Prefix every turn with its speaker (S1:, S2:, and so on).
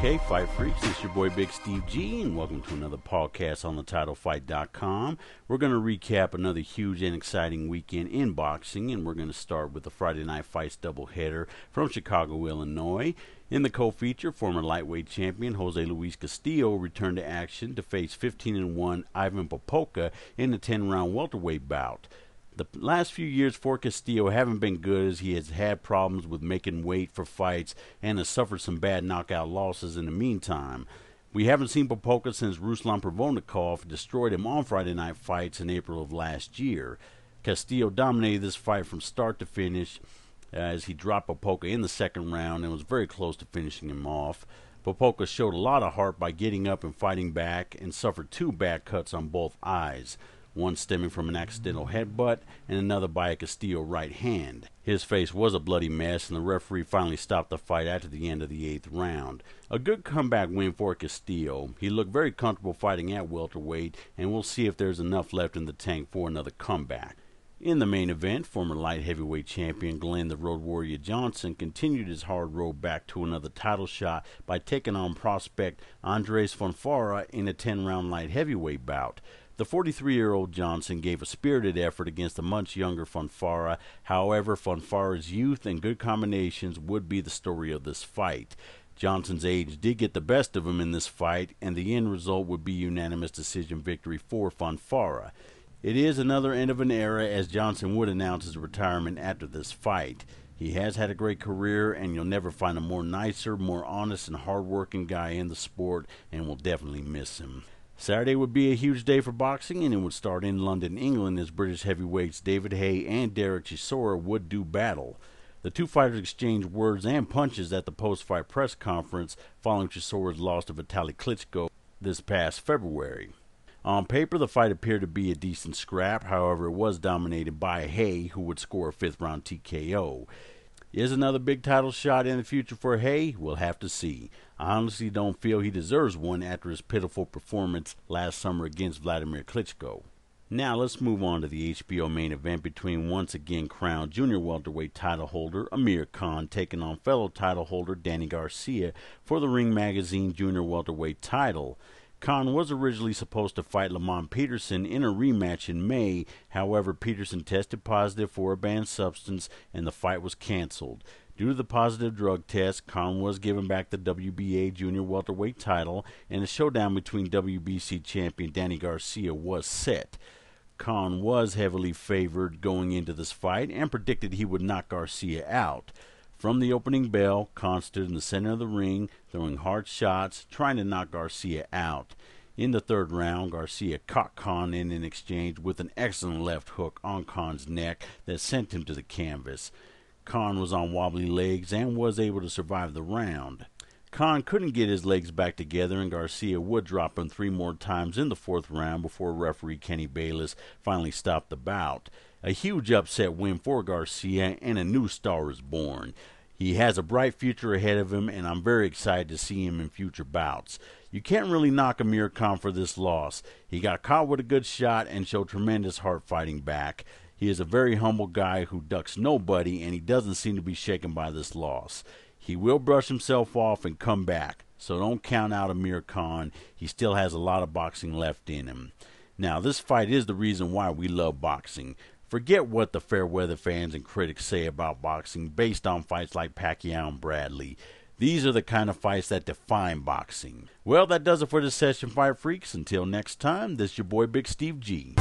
S1: Okay, Fight Freaks, it's your boy Big Steve G, and welcome to another podcast on TheTitleFight.com. We're going to recap another huge and exciting weekend in boxing, and we're going to start with the Friday Night Fights doubleheader from Chicago, Illinois. In the co-feature, former lightweight champion Jose Luis Castillo returned to action to face 15-1 Ivan Popolka in the 10-round welterweight bout. The last few years for Castillo haven't been good, as he has had problems with making weight for fights and has suffered some bad knockout losses in the meantime. We haven't seen Popolka since Ruslan Provodnikov destroyed him on Friday Night Fights in April of last year. Castillo dominated this fight from start to finish as he dropped Popolka in the second round and was very close to finishing him off. Popolka showed a lot of heart by getting up and fighting back and suffered two bad cuts on both eyes, one stemming from an accidental headbutt and another by a Castillo right hand. His face was a bloody mess, and the referee finally stopped the fight after the end of the 8th round. A good comeback win for Castillo. He looked very comfortable fighting at welterweight, and we'll see if there's enough left in the tank for another comeback. In the main event, former light heavyweight champion Glenn the Road Warrior Johnson continued his hard road back to another title shot by taking on prospect Andres Fonfara in a 10-round light heavyweight bout. The 43-year-old Johnson gave a spirited effort against the much younger Fonfara. However, Fonfara's youth and good combinations would be the story of this fight. Johnson's age did get the best of him in this fight, and the end result would be unanimous decision victory for Fonfara. It is another end of an era, as Johnson would announce his retirement after this fight. He has had a great career, and you'll never find a more nicer, more honest, and hard-working guy in the sport, and we'll definitely miss him. Saturday would be a huge day for boxing, and it would start in London, England, as British heavyweights David Haye and Derek Chisora would do battle. The two fighters exchanged words and punches at the post-fight press conference following Chisora's loss to Vitaly Klitschko this past February. On paper, the fight appeared to be a decent scrap. However, it was dominated by Haye, who would score a 5th-round TKO. Is another big title shot in the future for Haye? We'll have to see. I honestly don't feel he deserves one after his pitiful performance last summer against Vladimir Klitschko. Now let's move on to the HBO main event between once again crowned junior welterweight title holder Amir Khan taking on fellow title holder Danny Garcia for the Ring Magazine junior welterweight title. Kahn was originally supposed to fight Lamont Peterson in a rematch in May. However, Peterson tested positive for a banned substance and the fight was canceled. Due to the positive drug test, Kahn was given back the WBA junior welterweight title, and a showdown between WBC champion Danny Garcia was set. Kahn was heavily favored going into this fight and predicted he would knock Garcia out. From the opening bell, Kahn stood in the center of the ring, throwing hard shots, trying to knock Garcia out. In the 3rd round, Garcia caught Kahn in an exchange with an excellent left hook on Kahn's neck that sent him to the canvas. Kahn was on wobbly legs and was able to survive the round. Kahn couldn't get his legs back together, and Garcia would drop him 3 more times in the 4th round before referee Kenny Bayless finally stopped the bout. A huge upset win for Garcia, and a new star is born. He has a bright future ahead of him, and I'm very excited to see him in future bouts. You can't really knock Amir Khan for this loss. He got caught with a good shot and showed tremendous heart fighting back. He is a very humble guy who ducks nobody, and he doesn't seem to be shaken by this loss. He will brush himself off and come back, so don't count out Amir Khan. He still has a lot of boxing left in him. Now, this fight is the reason why we love boxing. Forget what the fair weather fans and critics say about boxing based on fights like Pacquiao and Bradley. These are the kind of fights that define boxing. Well, that does it for this session, Fight Freaks. Until next time, this is your boy Big Steve G.